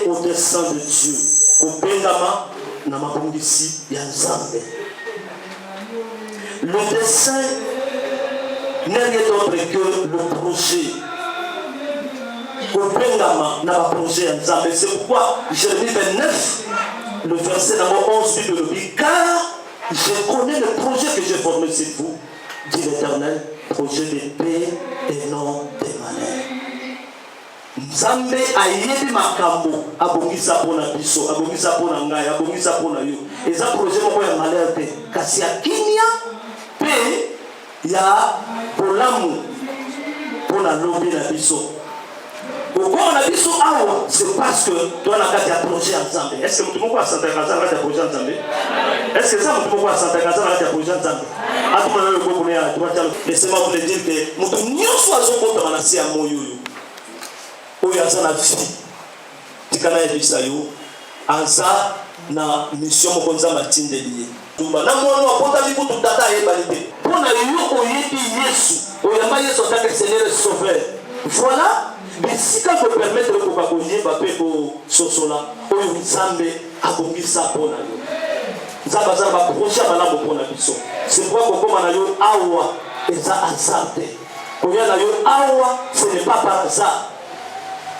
aller au dessein de Dieu. Kopengama na mabongisi ya Nzambe. Le dessein n'est rien d'autre que le projet. Kopengama na projet ya Nzambe. C'est pourquoi Jérémie 29, le verset numéro 11 dit de lui, car je connais le projet que j'ai formé sur vous, dit l'Éternel, projet de paix et non de malheur. Nzambe ayebi makambo abongisa pona biso, abongisa pona ngai, abongisa pona yo. Eza projet moko ya malheur te, kasi ya kimia pe ya bolamu pona lobi na biso. Pourquoi on a dit ça awa? C'est parce que toi on a gardé un projet ensemble. Est-ce que nous pouvons s'entendre dans un projet ensemble? Est-ce que ça nous pouvons s'entendre dans un projet ensemble? À tout moment le groupe on est à droite. Laissez-moi vous le dire que nous tous soit zo contre manasi à moyo. Oya sana fi. Tikana ebisa yo. Anza na mission mo konza matinde lié. Tumba na mwana apota bibu tutata yebalite. Pona yo oyebi Yesu. Oyamba Yesu tant que Seigneur et Sauveur. Voilà. Mais si quand peut permettre de Kokakoye, Bapeko Sosola, Oyo Nzambe, Abongisa Ponayo. Nzamba va projet à Malabo Ponabiso. C'est pourquoi Kokomanayo Awa, Eza Azarte. Koyanayo Awa, ce n'est pas par hasard.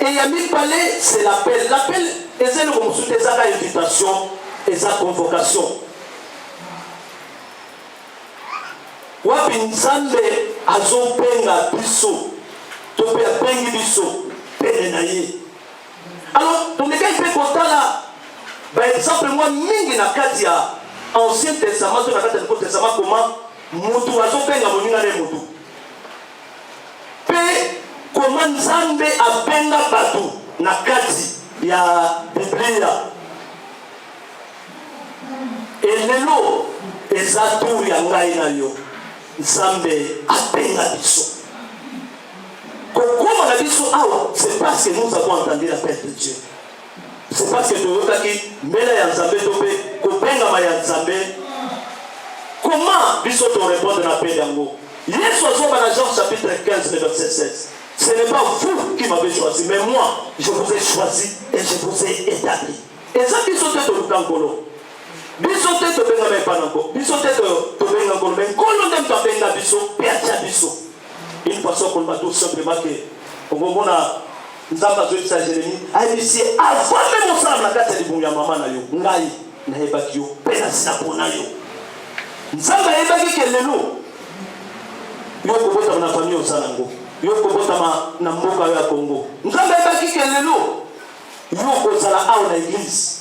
Et Yami Palais, c'est l'appel. L'appel, Eza le Komoussou, Eza la invitation, Eza convocation. Wapi Nzambe, Azo Penga Biso. Alors, ton gars il fait constat là. Par exemple, moi, mingi na kati ya Ancien Testament, sur la carte du Nouveau Testament, comment Moutou a son penga moninga ne Moutou. Pe, comment Nzambe a penga batu na kati ya Biblia. Et lelo, ezatu ya ngai na yo. Nzambe a penga biso. Comment on a dit ça? C'est parce que nous avons entendu la paix de Dieu. C'est parce que nous avons dit Mela Yanzambe Topé, Kopenga Mayanzambe. Comment Bissot on répond de la paix d'Ango? Yesu dans Jean chapitre 15, verset 16. Ce n'est pas vous qui m'avez choisi, mais moi, je vous ai choisi et je vous ai établi. Et ça, Bissot est au Lutangolo. Bissot est au Bengamen Panango. Bissot est au Bengamen. Mais quand on aime ta Benga Bissot, Péatia Bissot. Une façon qu'on va tout simplement que au moment où nous avons besoin de Jérémie, ici avant même on s'en la carte de Bouya maman na yo, ngai na ebaki yo, penasi na pona yo. Nous avons ebaki que le loup. Yo kobota na famille au Sanango, yo kobota na mboka ya Congo. Nous avons ebaki que le loup. Yo kozala a na église.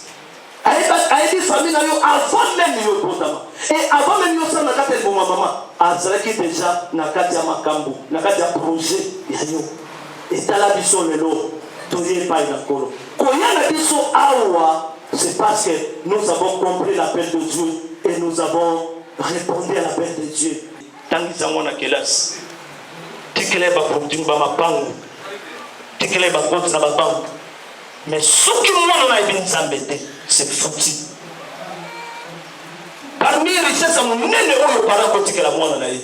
Aïe famille na yo avant même yo potama. Et avant même yo ça na carte de Bouya maman. Azalaki déjà na kati ya makambo na kati ya projet ya yo etala biso lelo toye pa ina kolo koyana biso awa. C'est parce que nous avons compris l'appel de Dieu et nous avons répondu à l'appel de Dieu. Tangi zango na kelas tikele ba produit ba mapango tikele ba compte na ba banque mais ce qui moi na ibin Nzambe c'est foutu. Parmi les richesses à mon nez, on parle de côté que la moine naïe.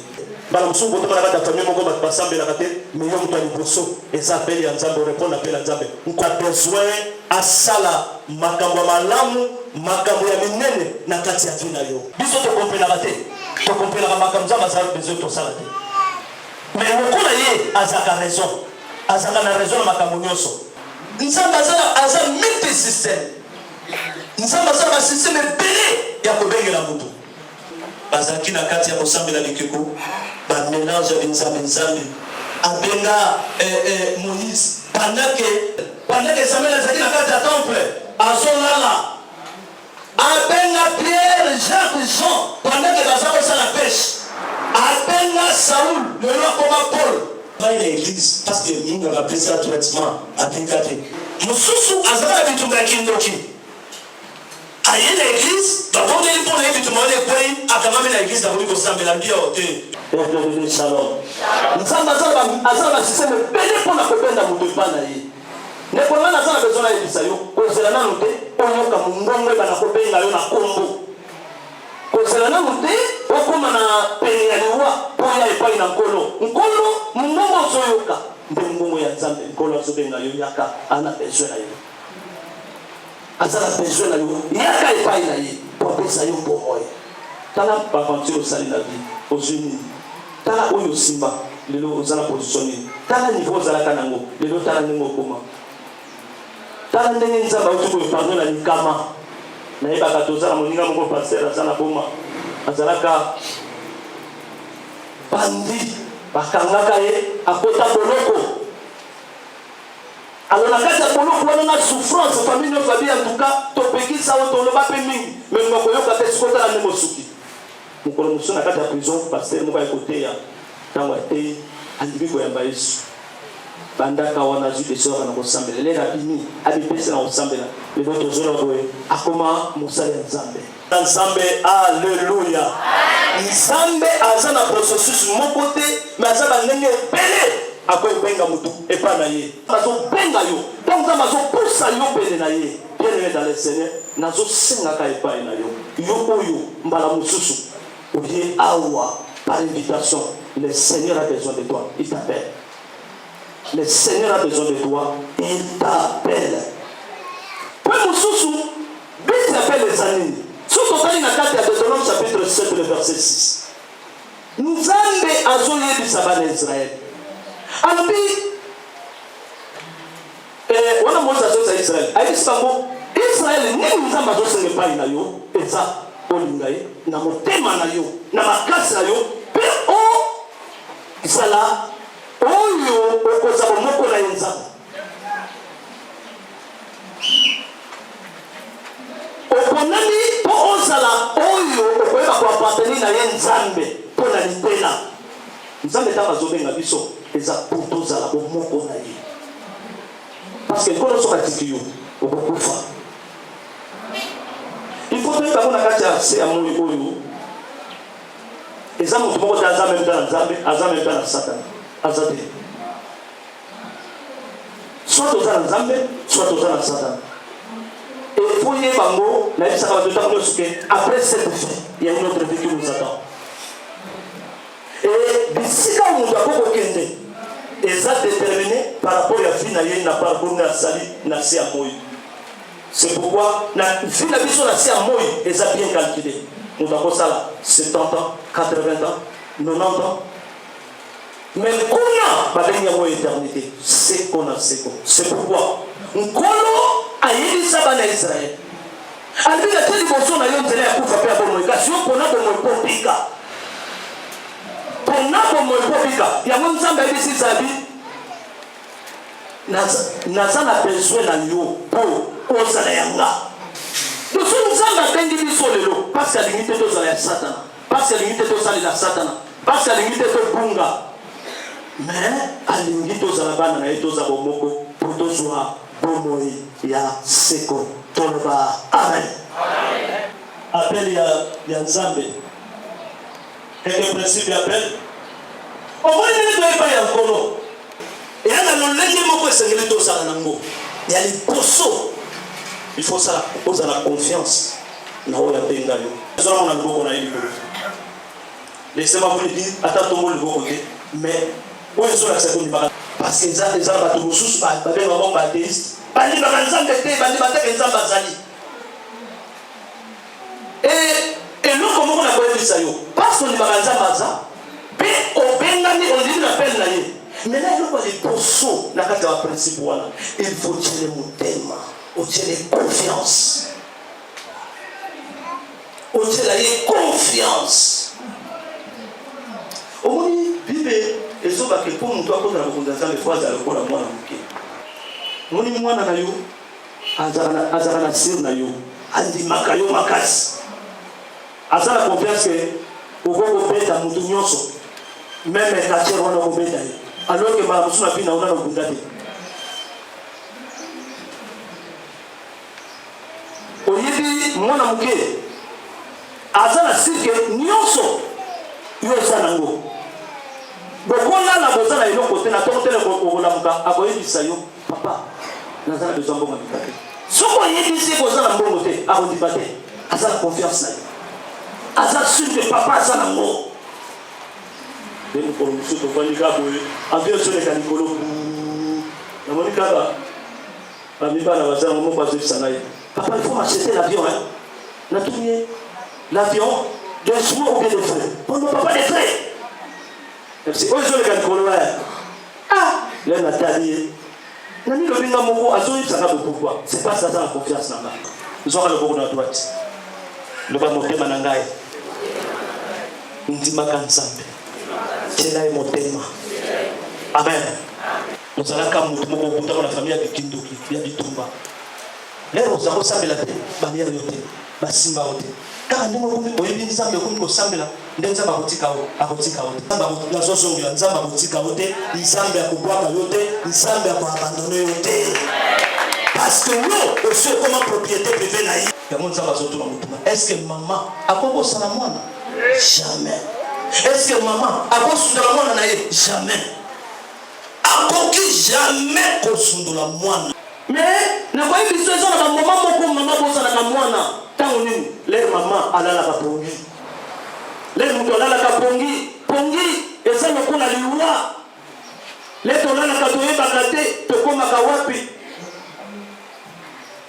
Balamsou, vous avez la famille, mon gars, Bassambe, la raté, mais on doit le brosso, et ça appelle Yanzambe, répond à l'appel à Nzambe. On a besoin à Sala, Makambo Malamu, Makambo Yaminene, Nakati Avinayo. Biso te compris la raté, te compris la Makamza, Mazal, besoin de Salade. Mais le coup là, Azaka raison, Azaka na raison, Makambo Nyoso. Nzambe Azaka multi-système. Nzambe Azaka système est belé. Ya kobengela mutu bazaki na kati ya kosambela likeko ba mélange ya Nzambe abenga Moïse pendant que Samuel azaki na kati ya temple azolala abenga Pierre, Jacques, Jean pendant que bazako sa la pêche abenga Saoul le roi comme Paul va l'église parce que nous on a pris ça traitement à Pinkate mususu azaka bitunga kindoki aïe l'église, donc on est pour les vêtements les points, à quand même l'église dans le Costa Mélanie au Shalom. Nous sommes dans un système béni pour la copaine dans le panaï. Ne pouvons pas avoir besoin de ça. Quand c'est la note, on a comme un bon la copaine dans la combo. Quand c'est la note, on comme un péni à l'eau, pour y aller pas une colo. Un colo, mon nom soyoka. Mbongo ya Nzambe, colo sobenga yoyaka, ana besoin. azala besoin na yo yaka epai na ye popesa yo bomoi tala baventure osali na vie ozwi nini tala oyo osimba lelo oza na position nini tala niveau ozalaka nango lelo tala ndenge okoma tala ndenge nzambe auti koepardon na likama nayebaka toza na moninga moko paster aza na boma azalaka bandi bakangaka ye akota boloko alors na kati ya boloko wana na souffrance famille nyonso abi en tout cas topekisa oyo toloba mpe mingi me makoyoka te sikotala nde mosuki mokolo mosusu na kati ya prison paster moko ayekoteya ntango atei andimi koyamba yesu bandaka wana azwi desoka na kosambela lelo abimi abipesi na kosambela lelo tozola boye akoma mosali ya nzambe nzambe alleluya nzambe aza na processus moko te me aza bandenge ebele akobenga mutu epa na ye azobenga yo ntango nzambe azopusa yo pene na ye bien-aimé dans le Seigneur nazosengaka epai na yo yo oyo mbala mosusu oye awa par invitation le Seigneur a besoin de toi il t'appelle le Seigneur a besoin de toi il t'appelle puis mosusu bisi appelle les années surtout tali na kati ya Deutéronome chapitre 7 le verset 6 nzambe azoyebisa bana Israël alobi wana moza azoyebisa Israël ayebisi bango Israël nini nzambe azosenga epai na yo eza olinga ye na motema na yo na makasi na yo mpe ozala oyo okozala moko na ye nzambe oponami mpo ozala oyo okoyeba koappartenir na ye nzambe mpo na libela nzambe ntango azobenga biso eza mpo tozala bomoko na ye parce que nkolo soki atiki yo okokufa il faut toyeba ngo na kati ya se ya moi oyo eza moto moko te aza meme ta na nzambe aza meme ta na satana aza te soit toza na nzambe soit toza na satana et faut yeba ngo nayebisaka bato ntango nyonso ke après cette vie il y a une autre vie qui nous attend et bisika moto akokokende eza déterminé par rapport ya vie na ye na parcours na asali na se ya moi c'est pourquoi na vie na biso na se ya moi eza bien calculé moto akosala 70 ans 80 ans 90 ans mais kuna babengi yango éternité seko na seko c'est pourquoi nkolo ayebisa bana Israël alobi na te liboso na yo nzela ya kufa mpe ya bomoi kasi yo mpona bomoi mpo bika mpona bomoi mpo bika yango nzambe ayebisi zabi naza na besoin na yo mpo ozala yanga loso nzambe abengi biso lelo parce alingi te tozala ya satana parce alingi te tosalela satana parce alingi te tobunga mais alingi tozala bana na ye toza bomoko mpo tozwa bomoi ya seko toloba amen appel ya nzambe quelques principes d'appel omoni nini toyepa ya nkolo eya na lolenge moko esengeli tozala nango ya liboso il faut ça ozala confiance na oyo abenga yo ezomona liboko na ye likolo laissez-moi vous le dire ata tombo liboko te mais oyo ezolakisa tondimaka parce que eza bato mosusu babenga bango baathéiste bandimaka nzambe te bandima teke nzambe azali eloko moko na koyebisa yo parce ondimaka nzambe aza mpe obengani ondimi na pele na ye maintenant eloko liboso na kati ya baprincipe wana il faut tiele motema otiele confiance otiela ye confiance omoni bible ezobaka mpo moto akozala bokonzi ya nzambe fo azala lokola mwana moke omoni mwana na yo azala na sire na yo andimaka yo makasi aza na confiance ke okokobeta motu nyonso meme katiere wana okobeta ye alors ke mbala mosusu na mpina ona na okunda te oyebi mwana moke aza na sirke nyonso yo eza nango bokolala boza na eloko te na tongo tele okolamuka akoyebisa yo papa naza na besoin mbongo ndimba te soki oyebisi koza na mbongo te akondimba te aza na confiance na yo aza sur ke papa aza nango nde mokolo mosusu tovandi kaka boye avion ezoleka likolo namoni kaka Bamiba na bazana mon pas de sanaï. Papa, il faut m'acheter l'avion, hein. Natouye, l'avion, de souvent ou bien de frais. Pour mon papa des frais. C'est quoi les gars de Colombie? Ah, là, Nathalie. Nani le binga moko azoi saka pourquoi? C'est pas ça la confiance na nga. Nous avons le bon à droite. Le ba motema na ngai. Ndima kansambe. Tela e motema. Amen. Nous allons comme nous moko kuta na famille ya Kindoki, ya Bitumba. Lero za kosambela te, baliya yote, basimba yote. Kaka ndimo kumbi oyebi nzambe kumbi ko sambela, ndenza bakotika o, akotika o. Nzamba ko zozo ngila nzamba kotika yote, nzambe akubwaka yote, nzambe akabandonner yote. Parce que nous, aussi comme propriété privée na yi. Ya mon nzamba zoto na mutuma. Est-ce que maman akoko sana mwana? Jamais. Est-ce que maman akosundula mwana na ye? Jamais. Akoki jamais kosundula mwana. Mais na kwa hivi sio sana kama mama moko mama bosa na kamwana tangu nini le mama alala kapongi le mtu alala kapongi pongi esema kuna liwa le tolala katoyeba kate tokoma kawapi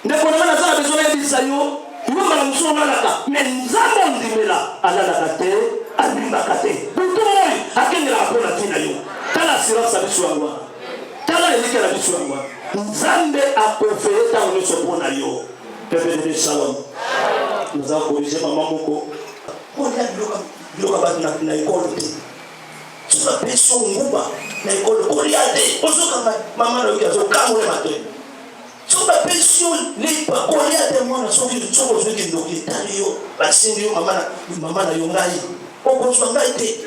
ndeko na sana besoin ya bisayo yuma na msona laka mais nzambo ndimela alala kate alimba kate butoyi akengela akona tina yo tala sirasa biswangwa tala elike la biswangwa Nzambe a conféré dans le sopron à yo. Peuple de Shalom. Nous avons corrigé maman moko. On a bloqué na école. Tu vas payer son ngouba na école Goliath. On se comme maman na yo kamwe matin. Tu vas payer son les Goliath moi na so ki so zo ki ndoki tali yo. Basingi yo mama na yo ngai. On konso ngai te.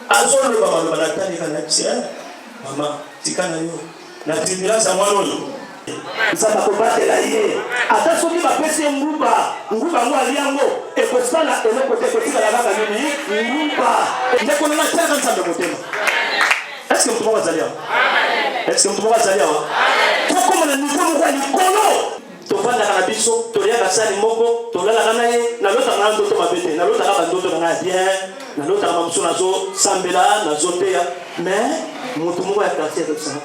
Azolo le mama na tali kana tsia. Mama tikana yo. Na tribulation mwana oyo nzamba kobatela ye ata soki bapesi nguba ngo aliango ekosala eloko te kotikala kaka nini nguba ndeko nanga tiaka nzambe motema. Est-ce que mtu moko azali awa? Est-ce que mtu moko azali awa? Tokoma na niveau moko ya likolo tovandaka na biso toliaka sali moko tolalaka na ye nalotaka na ndoto mabe te nalotaka bandoto na ngai bien nalotaka mamusu nazosambela nazoteya mais motu moko ya quartier azosala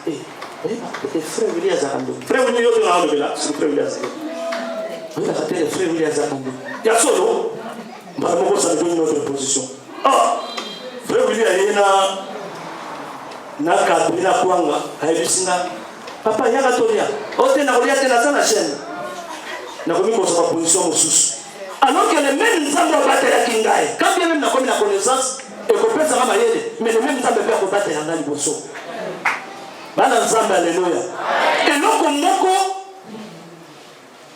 frère William Zakando. Frère William yote na hapo bila, si frère William Zakando. Ndio katele frère William Zakando. Ya solo. Mbona mko sana kwenye notre position. Ah. Frère William yena na kabila kwanga haibisinga. Papa yaka tolia. Ote na kulia tena sana chaîne. Na komi ko sa position mususu. Alors que les mêmes nzambo battre ya kingae. Quand bien même na komi na connaissance et ko pesa kama yele, mais les mêmes nzambo pe ko battre ya ngali boso. Bana nzambe alléluia. Et loko moko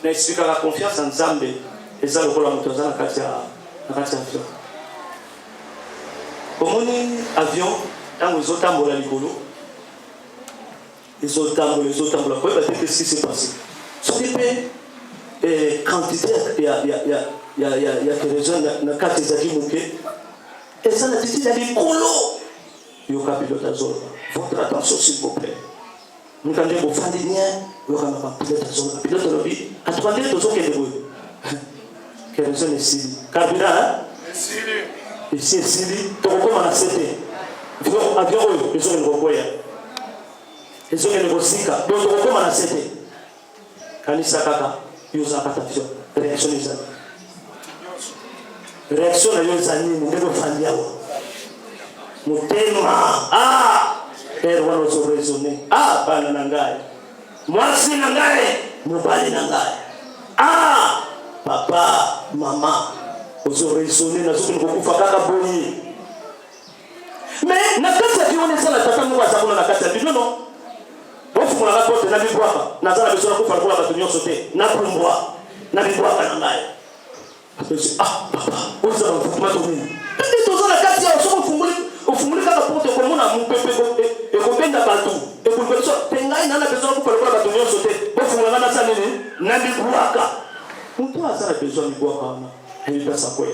na explique la confiance en nzambe et ça le rôle moto za na kati avion. Komoni avion tango zotambola likolo. Les autres quoi qu'est-ce qui s'est passé? Sur des quantité il y a que les gens na kati za kimuke. Et ça na titi ya likolo. Yo pilote azolo. Votre attention s'il vous plaît. Nous quand vous faites bien, vous avez un pilote azolo. Pilote lobby. Attendez tous autres que vous. Quelle raison ici? Carburant hein? Ici ici, tu recommandes à c'était. Avion ils ont une rekoya. Ils ont une rosika. Donc tu recommandes à c'était. Kanisa kaka, yuza avion. Réaction les amis. Réaction les amis, nous devons faire bien. Mutema erwa no so raisonner bana nangaye mwasi nangaye mubali nangaye papa mama oso raisonner na soki kokufa kaka boyi mais na kati ya kione sana tata mungu azakuna na kati ya binono bofu mwana kote na bibwaka nazala besoin kufa kwa batu nyonso te na kumbwa na bibwaka nangaye papa oza mfukuma to nini ndi tozana kati ya osoko funguli ufungulika na porte kwa mona mpepe ekopenda batu ekulpeso tengai nana besoin kupa batu nyonso te bofungula na sana nini na bibwaka mtu azana besoin bibwaka na hiyo sa kwa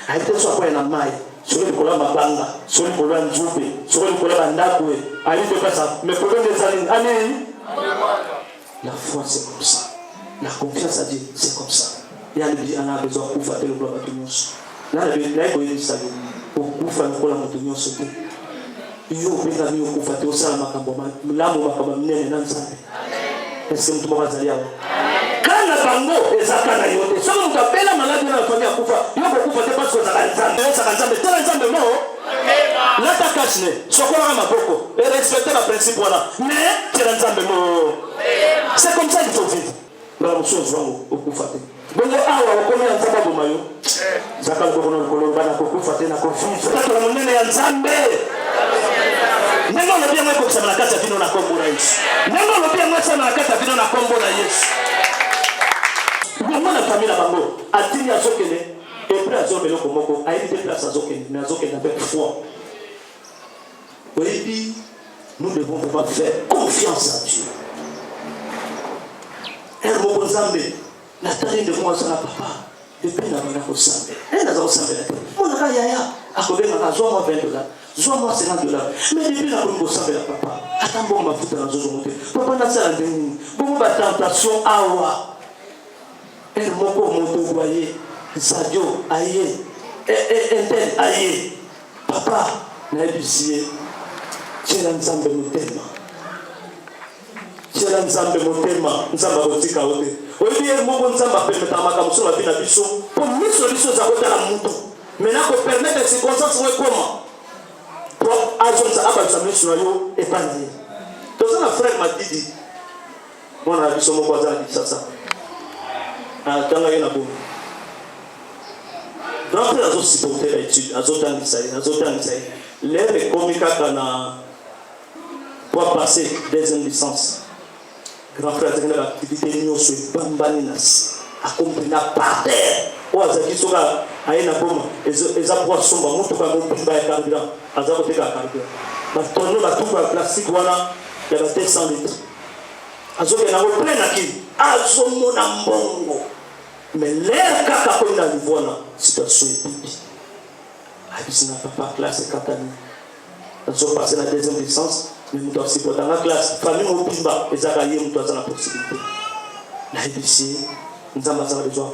haite so kwa na mai sio kola mabanga sio kola nzupe sio kola bandakwe alite pesa mais problème des années amen. La foi c'est comme ça, la confiance à Dieu c'est comme ça. Il y a besoin de faire le gloire à tout le monde. Là il y a ça kufa nkola moto nyonso te iyo benga biyo kufa te osala makambo malamu makambo minene na nzambe est-ce que nous avons dit quand la bango et ça quand la yote ça nous appelle la maladie dans la famille à kufa yo ko kufa te parce que ça kanzambe non là ta cache sokola maboko et respecter la principe voilà mais kanzambe non c'est comme ça qu'il faut vivre dans la chose au kufa te bongo awa ko mena nzamba bo mayo zakal ko no ko bana ko kufa te na ko vivre ça la monene ya nzambe nengo lo bien ko kusema na kata vino na kombo na Yesu nengo lo bien kusema na kata vino na kombo na Yesu Maman la famille la bango a dit à Zokene et puis à Zomelo Komoko a été place à Zokene mais à Zokene avec foi. Oui, nous devons pouvoir faire confiance à Dieu. Elle m'a posé la taille de moi sur la papa et puis la main au sambe. Elle n'a pas sambe la tête. Mon gars yaya a combien ma raison moi $20. Zoa moi $50. Mais depuis la bonne sambe la papa. Attends bon ma foutre dans Zozo monter. Papa n'a ça la dernière. Bon ma tentation awa. Elle m'a voyé, Sadio, aïe, Intel, aïe, papa, n'a ébusillé, tu l'as ensemble de mon thème. Tu l'as ensemble de mon thème, nous avons aussi caoté. Oui, elle m'a dit, ça m'a permis de faire sur la vie d'habitude pour une solution à côté de la mouton. Maintenant, pour permettre des circonstances, comment pour agir ça, à sa mise sur le haut et pas nier. Donc, ça, mon frère m'a dit, mon ami, son voisin a dit ça. Quand il y a un bon. Grand frère a aussi supporté l'étude, a aussi les comiques pour passer deuxième licence. Grand frère a dit l'activité nous sur Bambaninas, accompli par terre. Ou à Zaki Soga, à une bombe, et à pouvoir sombre, montre comme un peu de carburant, à Zakote carburant. Mais tourner la tour à plastique, voilà, il y a 200 litres. À Zoé, il y a plein d'acquis. À Zomona Mbongo. Mais l'air kaka ko na niveau na situation est bibi. Abisi na papa classe 4 années. Nous passé la deuxième licence, mais nous doit aussi pour dans la classe famille au Pimba et Zakaye nous doit la possibilité. La abisi nous avons besoin d'apprendre.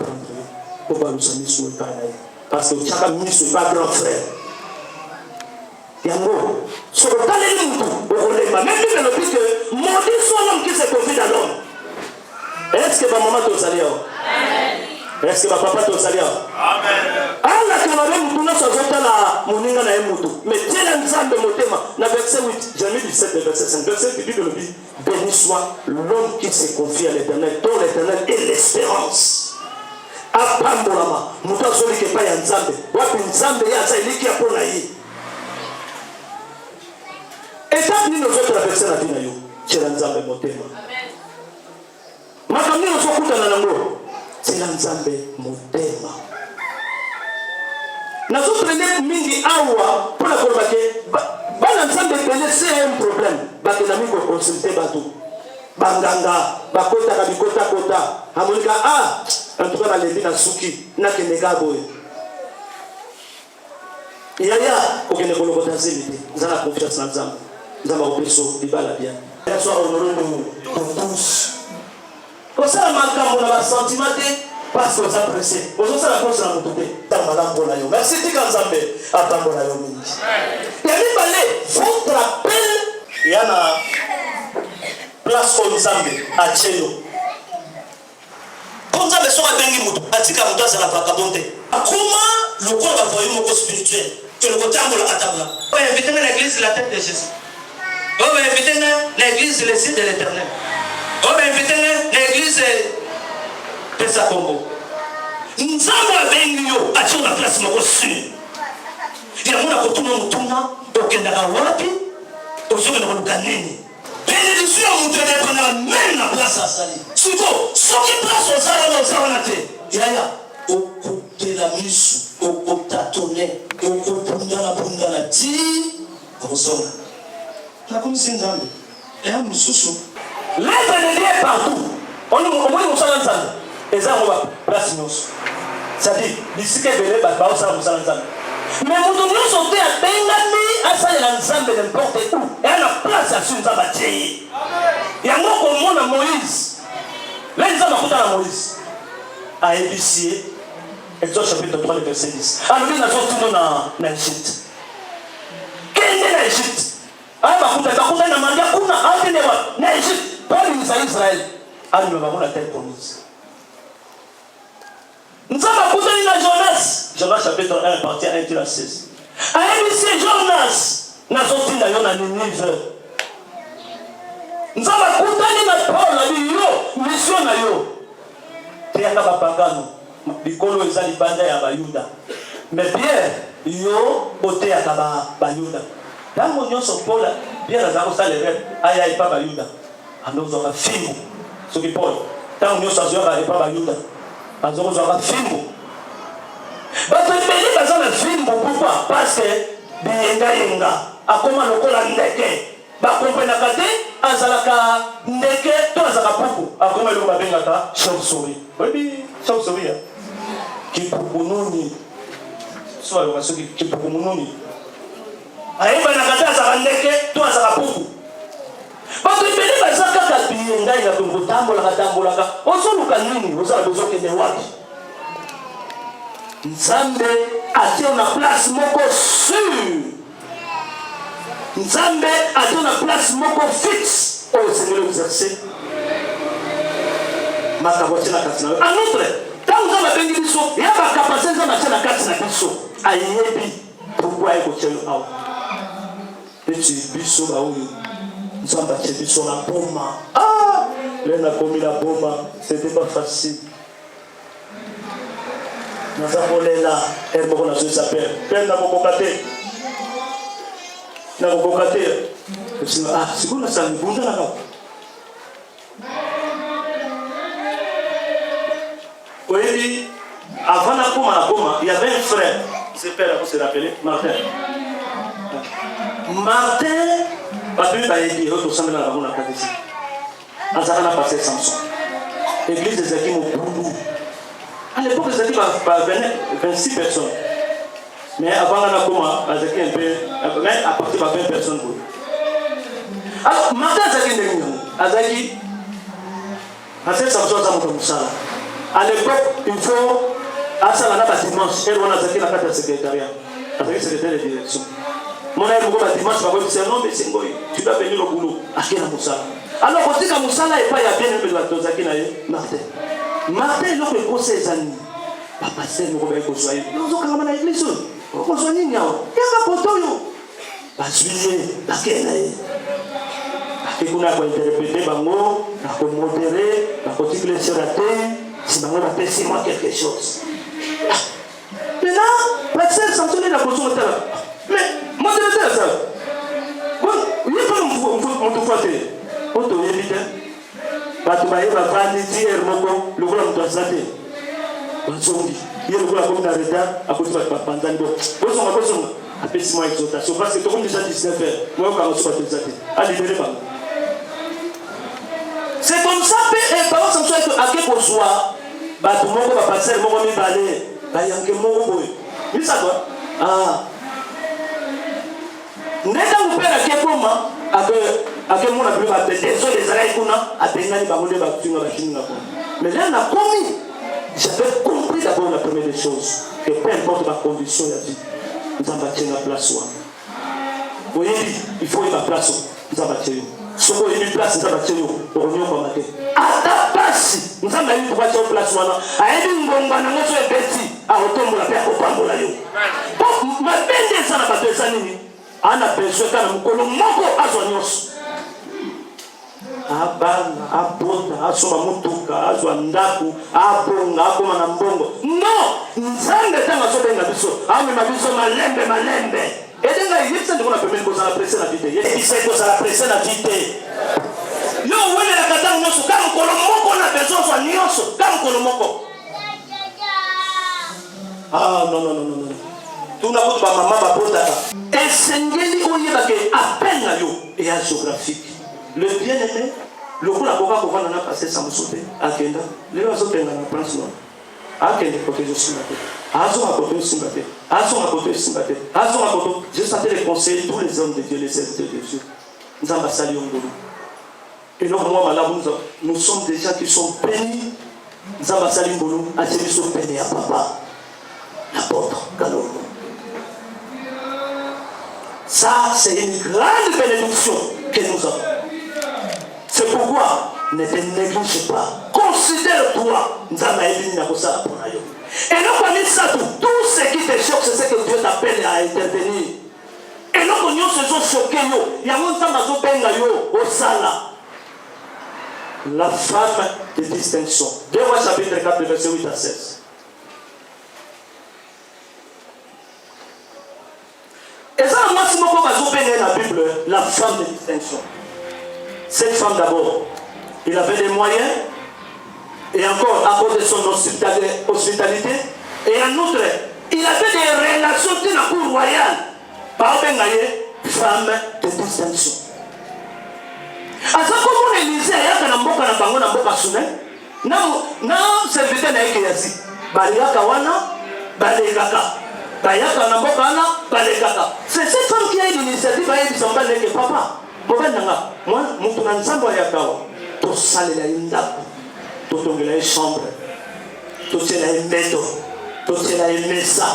Pour pas nous soumettre sur le pareil. Parce que chaque ami n'est pas grand frère. Yango, sur le palais de nous, on les même lui le plus que maudit soit l'homme qui se confie dans l'homme. Est-ce que ma maman te salue? Est-ce que ma papa te salue? Amen. Allah quand même nous sommes dans la moninga na emutu. Mais Dieu l'ensemble de motema. Na verset 8, Jérémie 17 verset 5. Verset qui dit de lui, béni soit l'homme qui se confie à l'Éternel, dont l'Éternel est l'espérance. Apambolama, muta zoli ke pa ya nzambe. Wapi nzambe ya za iliki ya pona yi. Étape ni nos autres personnes à vie na yo. Dieu l'ensemble motema. Makamni no sokuta na nango. C'est l'ensemble motema. Nous sommes prenés mingi awa pour la colbaquer. L'ensemble c'est un problème. Parce que nous avons consulté bateau. Banganga, bakota kabikota kota. Hamonika en tout cas la levi na suki na kenega boy. Yaya okene kolokota zimite. Nous avons confiance dans l'ensemble. Nous avons opeso dibala bien. Nous sommes honorés pour tous. Comme ça, on a un sentiment parce que vous appréciez. Vous avez la cause de la montée. Merci, Tikanzambe. Attends, votre appel, il y a une place au Nzambe, à Tchéno. Comme ça, les soins à Bengi Moutou, à Tika Moutou, c'est la vagabonté. Comment le corps va voir un mot spirituel? Que le côté à la table. On va inviter l'église la tête de Jésus. On va inviter l'église le site de l'Éternel. On va inviter l'église de Sakongo. Nous avons venu à Dieu la place de il y a un peu de temps, au Kenda Wapi, au Zoé de Roganini. Bénédiction à mon Dieu, on a même la place à Sali. Surtout, ceux qui placent au Salon, au Salonate. Yaya, au côté de la mise, au côté tâtonné, au côté de la ti, au sol. La commission d'âme, et un moussou. L'être de Dieu est partout. On nous sommes ensemble. Et ça, on va place nous. C'est-à-dire, d'ici que Bélé, on va ensemble. Mais nous devons sauter à Bengami, à ça, l'ensemble n'importe où. Et à la place, à Sunza Bati. Il y a un mot comme moi, Moïse. Là, ils ont à Moïse. À épicier. Exode chapitre 3, verset 10. Alors, nous avons tout dans l'Égypte. Quel est l'Égypte? Ah, bah, kuna na Maria, kuna, ah, Israël. Anne va la terre promise. Nous avons écouté dans Jonas. Jonas chapitre 1, partie 1, à 16. Aïe, Jonas. N'a sorti dans Ninive. Nous avons écouté dans Paul, mission na yo. Teyaka bapagano. Bikolo ezali banda ya bayuda. Mais Pierre, yo oteyaka bayuda. Tango nyonso Paul, Pierre azako salere aya ipa bayuda. Anozo ka fimbo. Soki Paul, tango nyonso azoka ipa bayuda. Azoko zoka fimbo. Bato ebele baza na fimbo pourquoi? Parce que biyenga akoma lokola ndeke. Bakomprenaka te azalaka ndeke to azalaka puku. Akoma eloko babengaka chauve-souris. Oyebi chauve-souris kipuku nuni. So aloka soki kipuku nuni. Ayebanaka te azalaka ndeke to azalaka puku. Bato ebele baza kaka biyenga ya kotambolaka. Ozoluka nini? Ozala bozokende wapi? Nzambe atie na place moko sûr. Nzambe atie na place moko fixe. Oh Seigneur exercer. Makabote na katina. En outre, tant que Nzambe bengi biso, ya ba capacité Nzambe atie na katina biso. Ayebi pourquoi eko tshelo awa. Eti biso ba oyo. Nzambe atie biso na boma. Ah, l'ena komi la boma, c'était pas facile. Nous avons là, elle m'a dit ça père. Père n'a pas cocaté. N'a pas cocaté. Ah, c'est quoi ça? Vous êtes là. Oui, avant la coma, il y avait un frère. C'est père, vous se rappelez, Martin. Martin, papi va aider, au sein de la ramona catéchisme. En ça, on a passé Samson. Église des Akim au Boulou. À l'époque, ils étaient 26 personnes. Mais avant, on a commencé un peu, mais à partir de 20 personnes. Alors, Martin Azaki, à cette Samson, à l'époque, il faut, à ça, on a un dimanche, et on a Azaki la carte de secrétariat, avec secrétaire de direction. Mon ami, dimanche, va dire non, mais c'est bon, tu dois venir au boulot. À qui la Moussala? Alors, quand tu as Moussala, et pas, il y a bien un peu de Azaki, Martin. Martin, il a conseil des amis. Papa, c'est nous qui soyons. Nous avons fait l'église. Nous avons fait l'église. Il y a un poteau. Il y a un sujet. Il y a un interpréter, il y a un modérer, il y a un titre sur la terre. Si on a fait moi quelque chose. Maintenant, pasteur Samson est la position de terre. Mais, modérateur, ça. Bon, il n'y a pas mon fouetté. On te dit, tu vas dire, le grand doit s'arrêter. Il y a le grand comme d'arrêter à cause de la pandémie. Bonjour, appelle-moi exhortation. Parce que tout le monde déjà 19 heures. Moi, quand on soit exalté. Allez, libérez-moi. C'est comme ça, et par exemple, à quel point soit, tout le monde va passer, le monde va aller. Il y a un monde. Mais ça quoi? Ah. N'est-ce pas vous faire à quel moment? À quel moment on a pu appeler des gens des arrêts qu'on a à peine mais là on a commis. J'avais compris d'abord la première des choses que peu importe ma condition la vie, nous avons bâti la place. Vous voyez, il faut une place. Nous avons bâti. Si vous avez une place, nous avons bâti. Pour nous combattre. À ta place, nous avons eu trois places. À une bombe, nous avons fait petit. À retourner la paix au Pambola. Bon, ma peine des gens n'a pas besoin de nous. On a besoin de nous. Moko azonyos. Abana, abonda, asoma mutuka, azwa ndaku, abonga, akoma na mbongo. Non! Nzambe tanga sobenga biso. Ame mabiso malembe. Edenga yipsa ndiko na pemeni ko sala presse na vite. Yipsa ko sala presse na vite. Yo wele la kata nyoso kama kolo moko na besoin so nyoso kama kolo moko. Ah non. Tuna ko ba mama ba potaka. Esengeli oyeba ke appel na yo et géographique. Le bien-aimé, le coup la boca qu'on va passer sans me sauter. À Kenda, les oiseaux peinent dans la place noire. À Kenda, côté de Singapé. À son côté de Singapé. À son côté de Singapé. À son côté. Je sentais les conseils, tous les hommes de Dieu, les serviteurs de Dieu. Nous avons salué au boulot. Et donc, moi, nous sommes des gens qui sont bénis. Nous avons salué au boulot. À celui qui sont bénis à papa. L'apôtre Galombo. Ça, c'est une grande bénédiction que nous avons. C'est pourquoi ne te néglige pas. Considère-toi. Et non, tout ce qui te choque, c'est ce que Dieu t'appelle à intervenir. Et non, nous sommes choqués. Il y a un la femme de distinction. 2 Rois chapitre 4, verset 8 à 16. Et ça, moi, si je vais la Bible, la femme de distinction. Cette femme d'abord, il avait des moyens, et encore à cause de son hospitalité, et en outre, il avait des relations dans la cour royale. Par exemple, femme de distinction. À ce moment, Élisée, il y a un mboka na bango na mboka sune. Na serviteur na ekeyasi. Balika wana, balekaka. Bayaka na mboka na, balekaka. C'est cette femme qui a eu l'initiative à y disamba leke papa. Mobendanga, moi, mutu na nzambo ya kawa. To salela indako. To tongela une chambre. To tela une meto. To tela une mesa.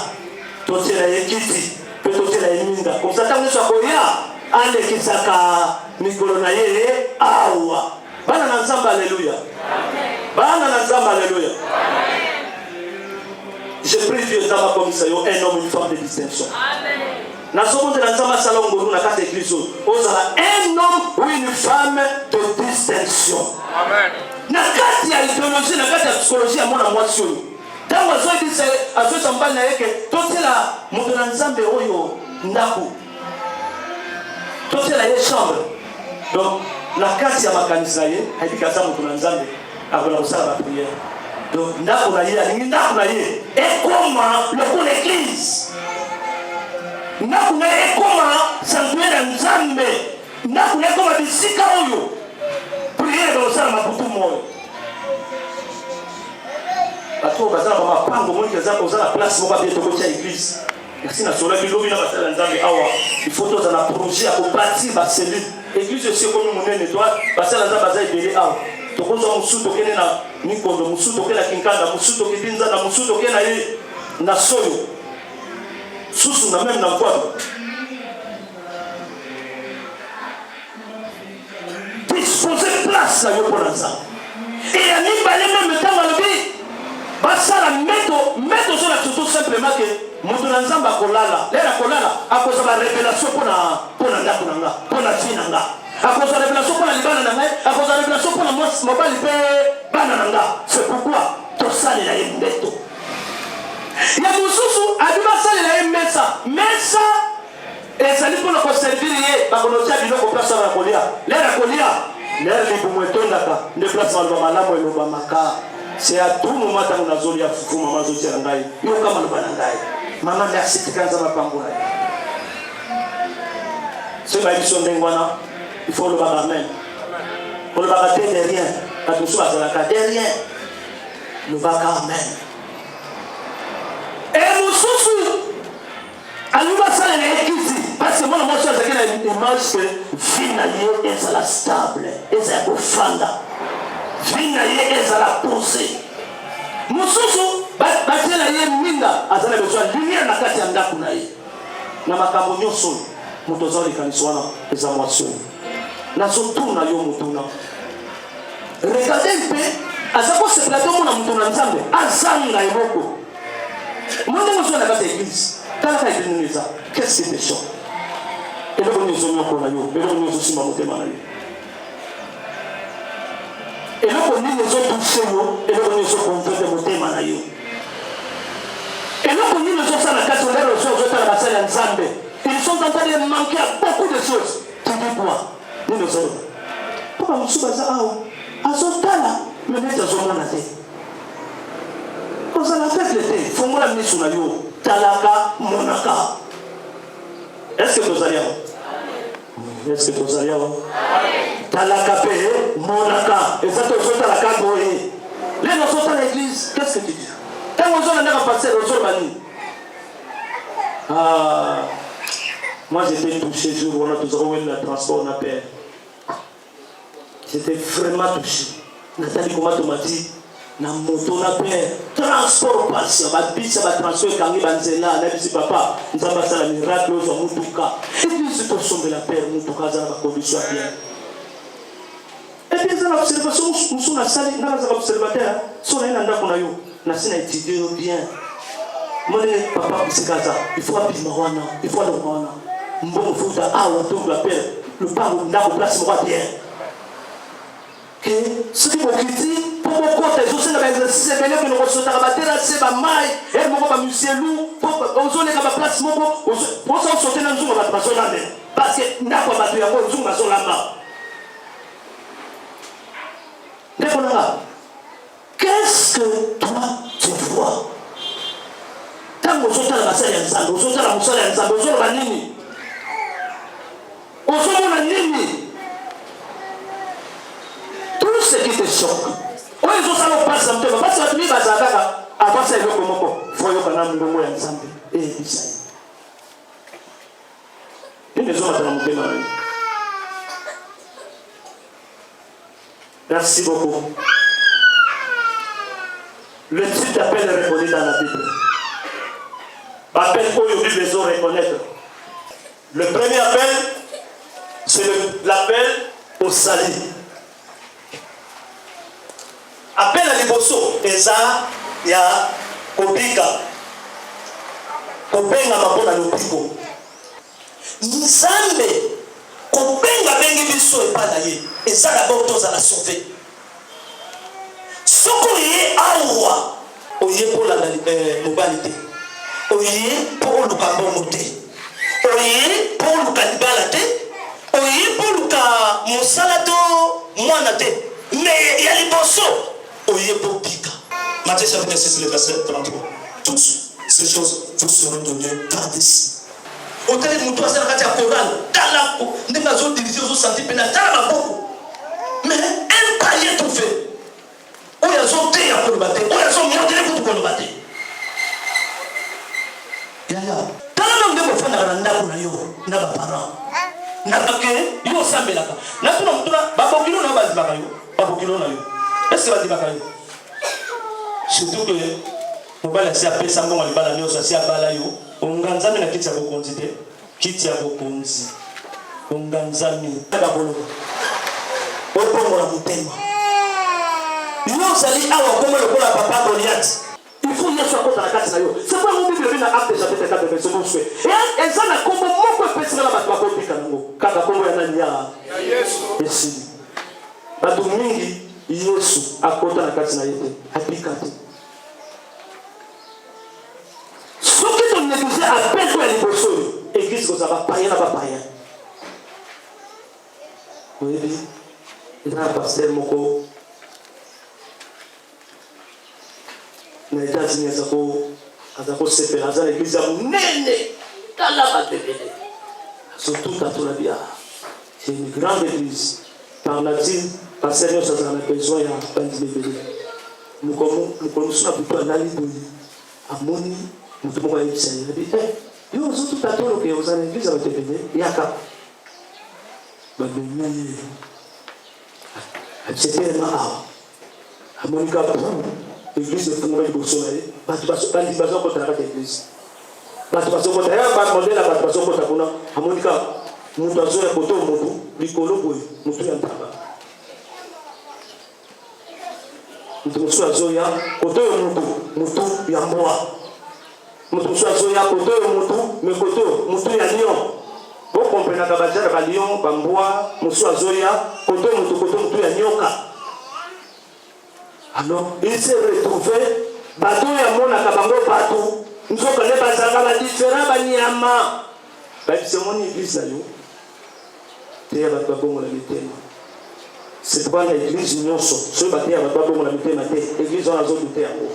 To tela une kiti. To tela une minda. Comme ça, tant que ça koya. Ale kisaka mikolo na ye awa bana na nzamba alléluia bana na nzamba alléluia je prie Dieu dans ma commission un homme une femme de distinction amen na somo de nzamba salongo na kata église ozala un homme ou une femme de distinction amen na kati ya idéologie na kati ya psychologie ya mona mwasi oyo tango azodisa azosambali na yeke totela moto na nzambe oyo ndako totela ye chambre. Donc la carte ya makanisa ye haibika za mutu na nzambe akola kusala ba prière. Donc ndako na ye alingi ndako na ye ekoma le l'église. Ndako na ye ekoma sanctuaire ya nzambe. Ndako na ye ekoma bisika oyo prière ba kusala mabutu moyo. Bato bazala ba mapango mo keza ko za place mo ba bieto ko tia église. Si na sola bilobi na basala nzambe awa il faut tous un projet à bâtir ba cellule église aussi comme monene toi basala nzambe baza ibele awa to ko zo musuto kene na nikondo musuto kena kinkanda musuto kidinza na musuto kena ye na soyo susu na même na kwado disposer place là yo pour nzambe et ya ni balé même temps à lebi basala meto sur la tout simplement que mutu na nzamba kolala lera kolala akoza ba révélation pona ndako nanga pona fina nga akoza révélation pona libana nanga akoza révélation pona mobali pe bana nanga c'est pourquoi to sale la yembeto ya mususu adima sale la mesa ezali pona ko servir ye bakonotia biloko place na kolia lera libumwetondaka nde place na malamu eloba maka c'est à tout moment tant on a zoli à fufu maman zoti ngai yo kama no banangai maman merci tikanza mapangula c'est la mission d'engwana il faut le amen pour le bagater derrière quand tu sois la cas derrière le baka amen et mususu aluba sala na ekizi parce que moi je suis avec une image que finalement est la stable est à kofanda vina ye ezala posé mususu batela ye minda azala besoin lumière na kati ya ndako na ye na makambo nyonso moto azali kanisa wana eza mwasi na zotuna yo motuna regardez un peu azako se plateau mona moto na nzambe azanga eboko monde mozo na kati ya église tala ka ebeneza qu'est-ce que c'est chaud et le bonne nyoko na yo et le bonne sima motema na yo et là qu'on dit les autres touchés et là qu'on dit les autres convertis de motema na yo et là qu'on dit les autres ça na kati on les autres à la salle nzambe ils sont en train de manquer à beaucoup de choses tu dis quoi ni les autres pourquoi musu baza awo azotala mais neti azomona te kozala peuple te fongola misu na yo talaka monaka est-ce que tozali awa est-ce que tozali awa talaka pe monaka et ça te talaka boye les gens sont à l'église qu'est-ce que tu dis quand on a un pasteur au bani moi j'étais touché jour où on a tous remis le transport na père j'étais vraiment touché Nathalie comment tu m'as dit na moto na père transport patient ba bisi ba transport kangi banzela na bisi papa nzamba sala miracle au mutuka et puis c'est pour somber la père mutuka za ba condition bien et puis eza na observation mosusu nasali nga nazaka observateur so naye na ndako na yo nasi na étudie yo bien mone papa bisikaza il faut abima wana il faut alonga wana mbongo futa awa to l'appel le pango ndako place moko bien que soki bokiti mpo bokota ezosala baexercice ebele okende kosotaka baterase bamai ere moko bamuselu ozoleka baplace moko posa osote na nzungu bato bazolamba parce que ndako ya bato yango nzungu bazolamba ndeko nanga qu'est-ce que toi tu vois ntango ozotala basali ya nzambe ozotala mosala ya nzambe ozoloba nini ozomona nini tout ce qui te choque oyo ezosala opasi na motema pasi bato mii bazala kaka avasa eloko moko fo yokana mbongo ya nzambe eyebisa ye nini ezomata na motema na ye. Merci beaucoup. Le type d'appel est reconnu dans la Bible. Appel où il y a besoin de reconnaître. Le premier appel, c'est l'appel au salut. Appel à liboso, eza ya kobika. Kobenga mapona lopiko. Nzambe kobenga bengi biso epada ye. Eza d'abord toza la sauver. Soko ye awa oye pour la mobilité. Oye pour le carbone te. Oye pour le cannibale te. Oye pour le mosalato mwana te. Mais il y a les bossos. Oye pour pika. Matthieu chapitre 6 le verset 33. Toutes ces choses vous seront données par des. Au télé de mouton, c'est la carte chorale. Dans la n'est pas zone dirigée aux santé pénale. Dans la beaucoup. Mais un palier tout fait. Où il y a son thé à combattre. Où il y a son modèle pour combattre. Yaya. Dans le monde de mon frère, n'a pas parent. N'a pas que. Yo sambe là. N'a pas non tout là. Babokilo n'a pas dit bakayo. Babokilo n'a yo. Est-ce que va dire bakayo? Surtout que on va laisser appeler ça bon on va la nyo ça si abalayo. Onganzami na kiti ya bokonzi te. Kiti ya bokonzi. Onganzami. Babolo. Opongo la mutema. Yo sali awa comme le kola papa Goliath. Il faut y soit contre la carte na yo. C'est pas mon Bible na acte chapitre 4 verset 9. Et ezana kombo moko pesina ba kwa kopika nango. Kaka kombo ya nani ya Yesu. Yesu. Batu mingi Yesu akota na carte na yete. Apika te. Soki to négliger appel to ya liboso. Église ko ça va païen na ba païen. Oui. Il y a un pasteur moko na États-Unis azako sepela za l'église nene kala batebele surtout quand on a dit c'est une grande église par nature pasteur nous ça a besoin ya bandi bébé nous comme nous sommes plutôt anali boyi amoni mutu moko ya Israël dit yo surtout tatolo que aux églises batebele yaka babemye c'était ma amonika l'église de Fumba du Soleil, batu baso kota na l'église. Batu baso kota ya ba modèle la batu baso kota kuna amonika mutu azo ya koto mutu likolo boy mutu ya ntaba. Mutu azo ya koto mutu ya mwa. Mutu azo ya koto mutu ya lion. Vous comprenez ka bazara ba lion ba mbwa mutu azo ya koto mutu ya nyoka. Alors, il s'est retrouvé, bateau ya mona kabango bateau, nous sommes les bazanga la différents banyama. C'est mon église là, yo. T'es à bateau bon la mitema. C'est pas l'église nyonso. Ce bateau à bateau bon la mitema t'es. Église on a zone douter en haut.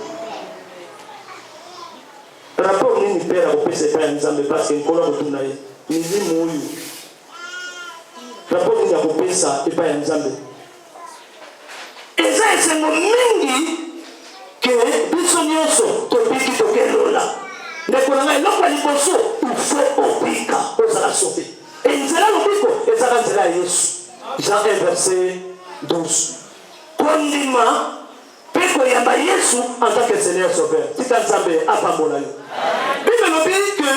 Rapport ni père au PC pas ensemble parce que qu'on a retourné. Ni moyo. Rapport ni a coupé ça et pas ensemble. Eza esengo mingi ke biso nyonso tobiki tokelola ndeko na ngai eloko ya liboso ufo obika ozala sauvé e nzela lobiko ezaka nzela ya Yesu. Jean 1 verset 12 kondima mpe koyamba Yesu en tant que Seigneur Sauveur tika Nzambe apambola yo. Bible lobi ke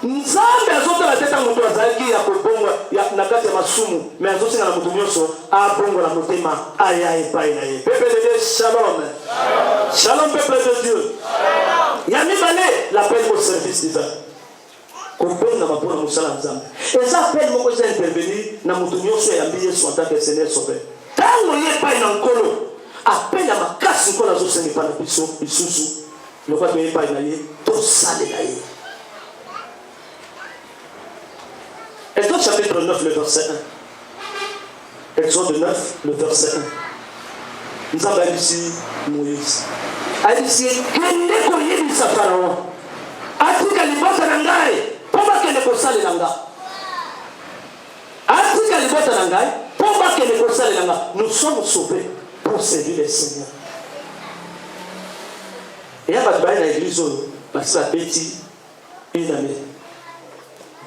nzambe azotala teta moto azalaki ya kobonga na kati ya masumu mais azosenga na moto nyonso abongola motema aya epai na ye. Peuple de Dieu, shalom. Shalom peuple de Dieu. Ya mibale l'appel au service divin. Kobenga mapona musala nzambe. Eza appel moko eza intervenir na moto nyonso yambi Yesu en tant que Seigneur sauveur. Tango ye epai na nkolo appel ya makasi nkolo azosenga epai na biso lisusu lokwa toye epai na ye tosalela ye. Exode chapitre 9, le verset 1. Exode 9, le verset 1. Nous avons ici Moïse. Il dit, kende koyebisa Pharaon. Atika libota na ngai, pomba kende kosalela nga. Atika libota na ngai, pomba kende kosalela nga. Nous sommes sauvés pour servir le Seigneur. Et il y a pas de l'église parce que la petite, une année,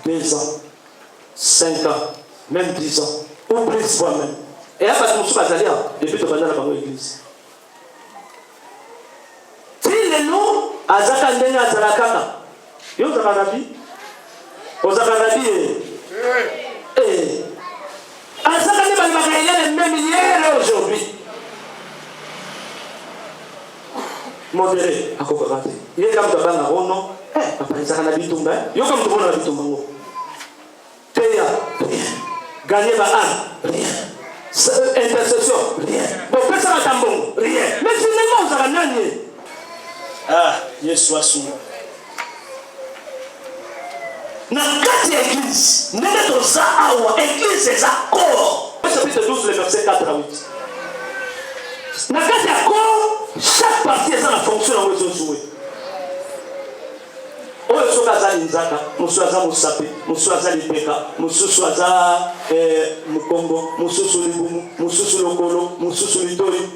2 ans. 5 ans, même 10 ans, ou plus fois même. Et là, parce que nous sommes allés depuis que nous sommes dans l'église. Si les noms, à Zakandé, à Zarakaka, ils ont un rabbi. Aux Arabi, à Zakandé, il y a les mêmes hier aujourd'hui. Modéré, à Kokorate. Il y a comme Tabana Rono, papa, il y a un habit tombé. Il y a comme tout le monde habit tombé. Rien. Gagner ma âme, rien. Intercession, rien. Bon, personne n'a tambon, rien. Mais finalement, vous avez gagné. Ah, Yesu soit sous. Dans la église, nous mettons ça à l'église, c'est ça corps. Chapitre 12, le verset 4 à 8. Dans la corps, chaque partie est dans la fonction où ils ont joué. Oyo soka azali nzaka, musu aza musapi, musu aza lipeka, mususu aza mukongo, mususu libumu, mususu lokolo, mususu litori.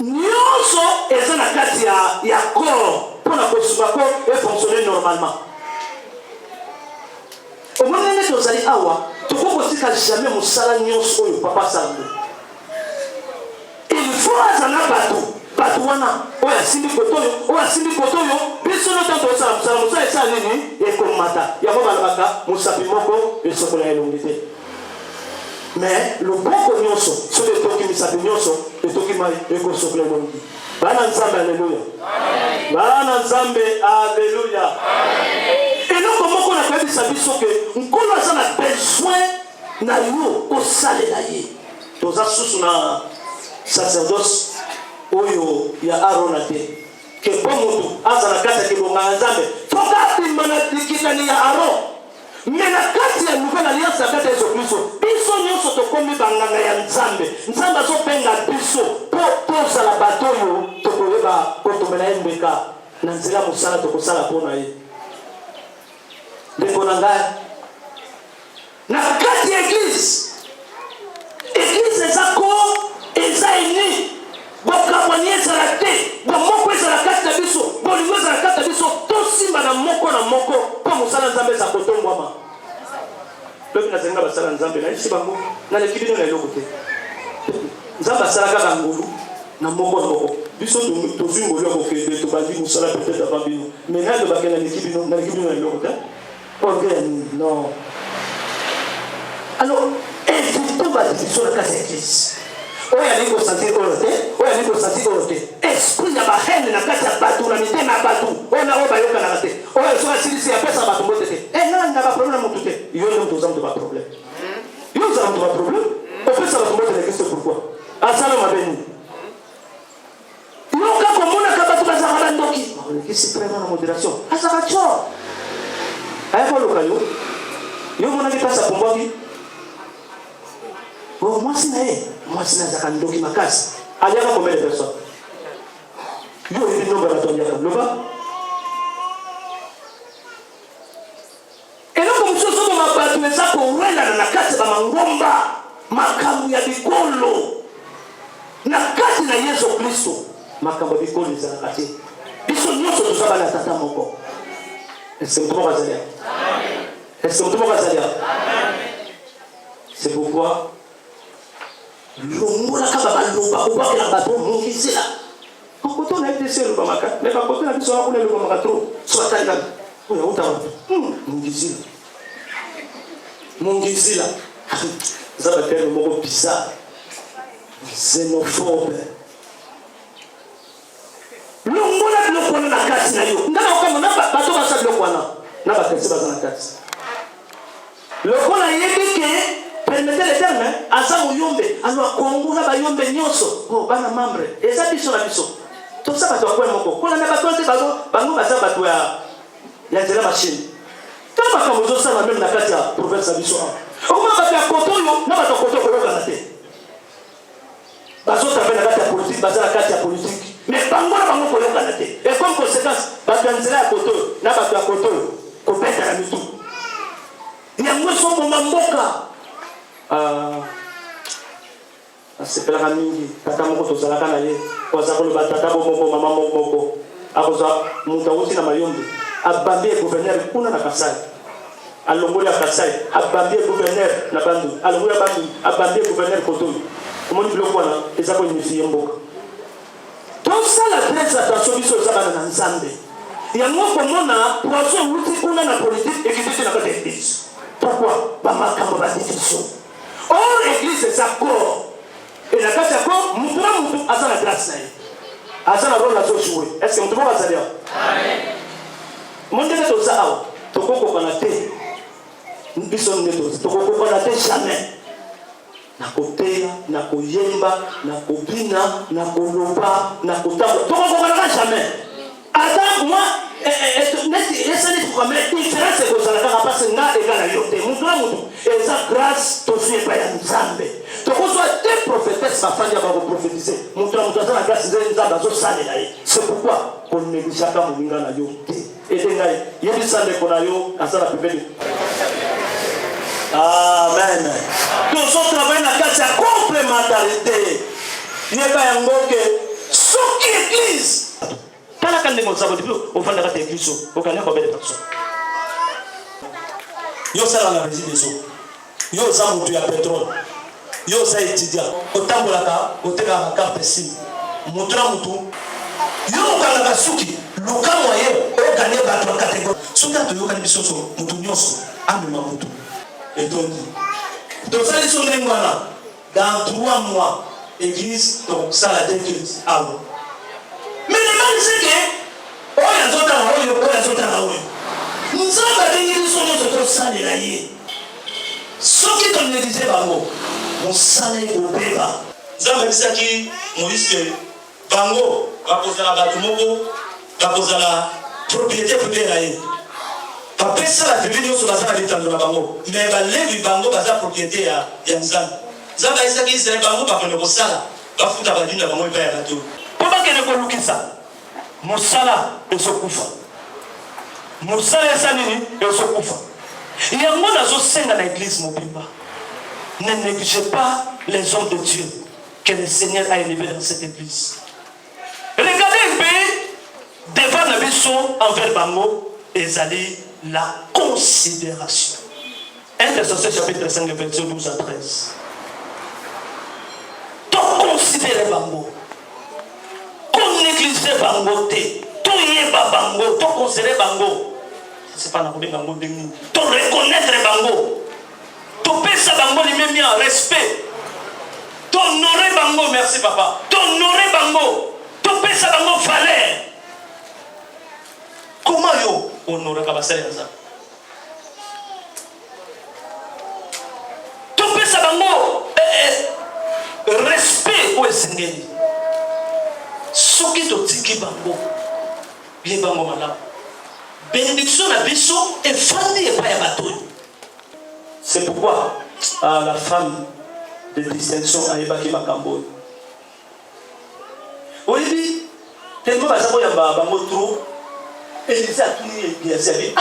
Nyonso eza na kati ya corps pour la kosuba corps et fonctionner normalement. Au moment où nous allons awa, tu peux aussi que jamais musala nyonso oyo papa sango. Il faut azana bateau. Batouana, oya simbi kotoyo, biso no tanto sala musala esa nini ekomata. Ya mama baka musapi moko esokola elongite. Mais le bon nyonso, ce que toki misapi nyonso, toki mai ekosokola elongite. Bana nzambe alléluia. Bana nzambe alléluia. Et donc comment on a fait ça biso que nkolo a besoin na yo osalela ye. Toza susu na sacerdoce oyo ya Aaron ate ke pomutu azala kata ke bonga nzambe foka timana dikitani ya Aaron mena kati ya nouvelle alliance kata Yesu Kristo biso nyonso tokomi banganga ya nzambe azopenga biso po tozala bato oyo tokoyeba kotomela embeka na nzela mosala tokosala mpona ye ndeko na ngai na kati ya église ezako eza eni bokamwani ezala te bomoko ezala kati na biso bolingo ezala kati na biso tosimba na moko mpo mosala nzambe eza kotombwama lobi nazenga basala nzambe nayisi bango naleki bino na eloko te nzambe asala kaka ngolu na moko biso tozwi ngolu ya kokende tobandi mosala peut-être avant bino mais nayo bakenda naleki bino na eloko te non. Alors évitons badivision na kati ya église oya liko santi orote esprit ya bahene na kati ya batu na mitema ya batu ona oba yoka na kate oya soka silisi ya pesa batu mbote te na ba problème mutu te yo ndio mtu zamto ba problème yo zamto ba problème o pesa batu mbote na Kristo pourquoi asala mabeni yo ka komona ka batu ba zakala ndoki kisi vraiment na modération asaka cho aya ko lokayo yo mona ki pesa pomboki oh moi c'est na zakandoki makasi aliaka combien de personnes yo il nombre de tonnes ya loba et donc comme ça so mabatu eza ko wela na kati ba mangomba makambu ya bikolo na kati na Yesu Kristo makambu bikolo eza na kati biso nyonso tozaba na tata moko est-ce que tout le monde va dire amen est-ce que tout le monde va dire amen c'est pourquoi longola kaba baloba obakela bato mongizela kokoto na été seul bamaka mais kokoto na biso akuna le bamaka trop so atali oya utama mongizila za bakere moko bizarre xénophobe longola biloko wana na kati na yo ngana okamona bato basala biloko wana na bakristo baza na kati lokola yebi ke permettre l'éternel aza moyombe alo akongola bayombe nyonso bana membre eza biso na biso tosa bato akwe moko kolanda bato te bango baza bato ya nzela machine tala makambo ezosala meme na kati ya province ya biso okoma bato ya kotoyo na bato ya kotoyo koyokana te bazotrape na kati ya politique baza na kati ya politique mais bango na bango koyokana te et comme conséquence bato ya nzela ya kotoyo na bato ya kotoyo kopeta na mitu yango esomoma mboka asepelaka mingi tata moko tozalaka na ye koaza koloba tata bomoko mama moko akozwa moto awuti na mayombe abambi ye gouverneur kuna na Kasai alongoli ya Kasai abambi ye gouverneur na Bandu alongoli ya Bandu abambi ye gouverneur Kotoyo omoni biloko wana eza kounifie mboka tosala très attention biso ezabana na nzambe yango komona poison wuti kuna na politique ekititi na kati ya église pourquoi bamakambo badivision or église eza corps et na kati ya corps mutu na mutu aza na grâce na ye aza na rôle azojouer est-ce que mutu moko azali awa mondenge toza awa tokokokana te biso nde toza tokokokana te jamais na koteya na koyemba na kobina na koloba na kotambola tokokokana jamais ata moi esali tukame différence ekozala kaka mpasi nga egala yo te mutu na mutu eza grâce tozwi epai ya nzambe tokozwa te prophétesse bafandi ya bakoprofétise mutu na mutu aza na grâce nzeli nzambe azosalela ye c'est pourquoi koneglisaka moninga na yo te ete ngai yebisa ndeko na yo aza na pembeni amen tozotravaille na kati ya complémentarité yeba yango ke soki église tala ka ndenge ozabo depuis ofanda kati ya église okane kobele personne yo sala na résidence yo za mutu ya pétrole yo za étudiant otambolaka otekaka carte sim mutu na mutu yo okalaka suki lukamwa ye okane bato ya catégorie soki atoyokani biso mutu nyonso amema mutu etondi tosali so ndenge wana dans 3 mois église tokosala te église awa mais le mal c'est que oyo azotala oyo azotala oyo nzambe abengi biso nyonso tosalela ye soki tonéglige bango mosala ekobeba nzambe abisaki moïse ke bango bakozala bato moko bakozala propriété privée na ye bapesa la tribu nyonso baza na bitando na bango mais balevi bango baza propriété ya nzambe nzambe ayisaki israele bango bakende kosala bafuta badini na bango epai ya bato mpo bakende kolukisa mosala ezokufa mosala eza nini ezokufa yango nazosenga na église mobimba ne négligez pas les hommes de Dieu que le Seigneur a élevés dans cette église. Regardez un peu devant la biso envers bango ezali la considération. 1 Thessaloniciens chapitre 5 verset 12 à 13. Donc considérez bango. Qu'on néglige bango te. Tout yeba bango. Tout considérer bango. C'est pas n'importe bango demi. Tout reconnaître bango. Tout pesa bango lui même en respect. Tout honorer bango. Merci papa. Tout honorer bango. Tout pesa bango valeur. Comment yo honorer kabasala ça? Tout pesa bango respect au esengeli. Soki to tiki bango. Bien bango malamu. Bénédiction na biso et fandi et pas ya bato. C'est pourquoi la femme de distinction a évacué Makambo. Oui, tellement baza ko yamba bango trop et les a tout bien servi.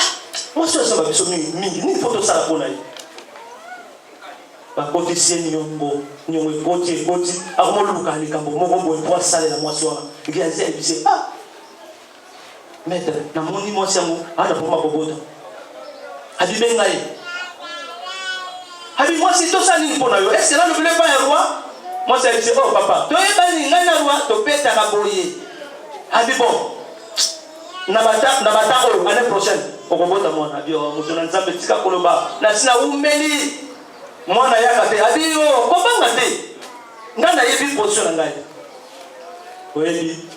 Moi je suis biso mingi ni photo ça pour naï. Ba côté sien nyombo côté akomo luka ni kambo moko boy pour saler la moitié il y a c'est bise maître na moni mo siamo ana pour ma kobota abi bengai abi moi c'est tout ça ni pour nayo est-ce que là ne voulait pas un roi moi c'est dit oh papa to yeba ni ngana roi to peta ka boye abi bon na bata année prochaine okobota mwana bio mutu na nzambe tika koloba na sina umeli mwana yaka te abiyo kobanga te ngana yebi position na ngai oyebi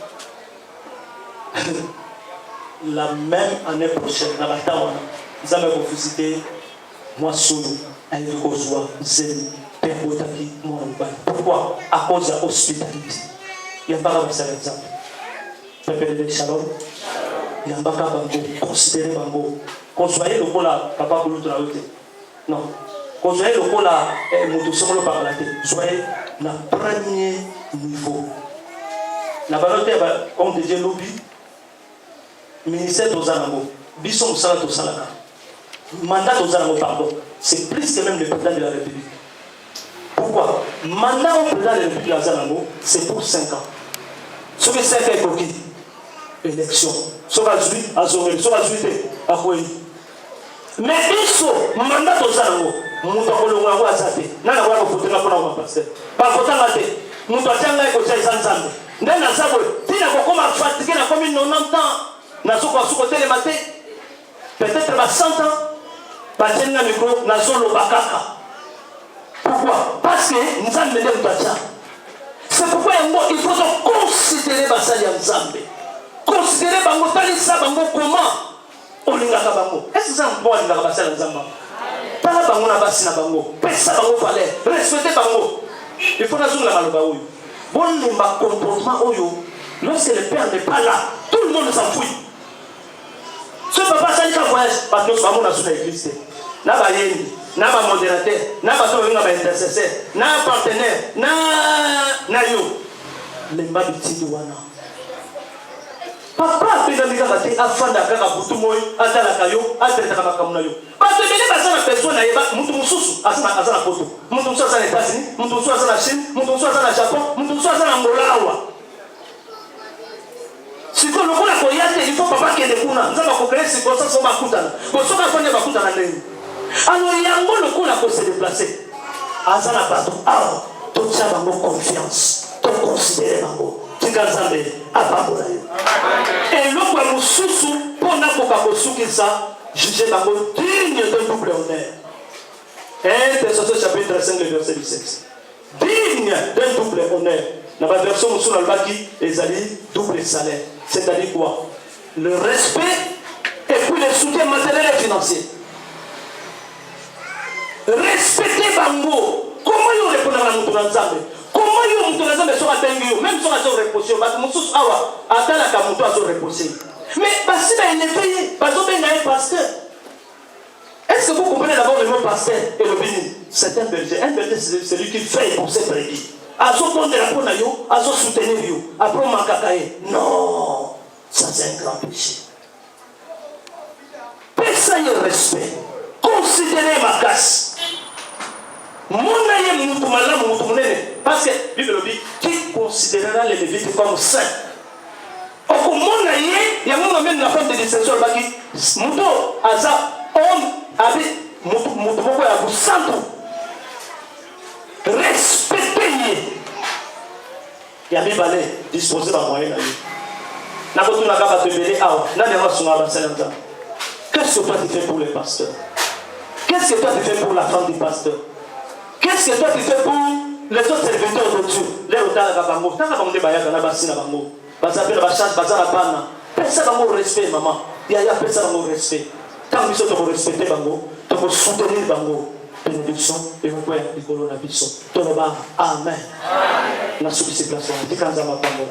la même année prochaine na batawa nzambe ko visiter moi solo ayebi kozwa zemi pe botaki mwana mobali. Pourquoi? À cause de l'hospitalité. Il y a pas de ça exemple. Peuple Shalom. Il y a pas de considérer bango. Consoyer le cola papa pour l'autre côté. Non. Consoyer le cola moto solo par la tête. Soyez na premier niveau. La balote on déjà lobby ministère aux Anango. Bisson sala to salaka. Mandat aux Anango pardon. C'est plus que même le président de la République. Pourquoi? Mandat au président de la République de la Zanango, c'est pour 5 ans. Ce que 5 ans est pour qui? Élection. Ce que je mais il faut mandat au Zanango. Mon temps pour le roi à Zate. N'a pas de photo pour la pasteur. Pas photo à la tête. Mon temps à la côté de Zanzambe. N'a pas de si n'a pas comme fatigué, n'a comme 90 ans. N'a pas de côté le matin. Peut-être 100 ans. Pas de micro, n'a pas de bakaka. Pourquoi? Parce que nous avons mené le bâtiment. C'est pourquoi il faut considérer Bassali Nzambe. Considérer Bango, Talisa Bango, comment on l'a Bango. Est-ce que ça on peut aller Bassali Nzambe? Pas Bango na Bassina Bango. Pesa Bango fallait. Respecter Bango. Il faut nazoula Maloba Oyo. Bon, le comportement Oyo, lorsque le père n'est pas là, tout le monde s'en fout. Ce papa, ça y a un voyage, parce que nous sommes dans l'église. N'a pas n'a pas modérateur, n'a pas intercesseur, n'a pas partenaire, n'a yo. Les mabiti de wana. Papa a fait la misère à te afin d'avoir un bouton moyen, à la caillou, à te faire un camonayo. Parce que les personnes à Eba, Moutoumoussou, à la photo. Moutoumoussou à les États-Unis, Moutoumoussou à la Chine, Moutoumoussou à la Japon, Moutoumoussou à l'Angola. Si vous voulez il faut papa qui est des pouna. Nous avons créé ces choses sur ma coutane. Pour ceux qui ont fait ma coutane. Alors, il y a un mot qu'on a se déplacer. Azana pardon. Ah, tout ça va avoir confiance. Tout considérer bango. Tu gardes ça mais à Babola. Et l'autre va nous sous pour n'a pas souki ça. Juger bango digne de double honneur. 1 Thessaloniciens chapitre 5 verset 17. Digne d'un double honneur. Dans la version où sur le baki, les alliés double salaire. C'est-à-dire quoi? Le respect et puis le soutien matériel et financier. Respectez Bango. Comment vous répondez à la Moutounanzambe? Comment vous Moutounanzambe sont atteignés? Même si on a reposé, Moussous Awa, attends la Kamoutou a reposé. Mais parce qu'il est payé, parce qu'il est un pasteur. Est-ce que vous comprenez d'abord le mot pasteur et le béni? C'est un berger. Un berger, c'est celui qui fait pour ses brebis. À son compte de la Ponayo, à son soutenir, après on Makakaye. Non, ça c'est un grand péché. Personne ne respect. Considérez ma casse. Parce que la Bible dit qui considérera les Lévites comme saints. Au monde, il y a un même la femme de distinction qui Mouto, Aza, homme, Abi, Mouto, à vous centre. Respectez. Il y a des balais disposés par moyen. Qu'est-ce que toi tu fais pour les pasteurs? Qu'est-ce que toi tu fais pour la femme du pasteur? Qu'est-ce que toi tu fais pour les autres serviteurs de Dieu? Les hôtels à Bango, tant que Bango Bayaka na Bassina Bango, Basabe la Bachas, Bazara Pana, personne n'a respect, maman. Il y a personne n'a respect. Tant que nous sommes respectés Bango, tu peux soutenir Bango. Bénédiction et vous pouvez être Nicolo Nabisson. Tonoba, Amen. La soupe se place, on dit quand ça va Bango.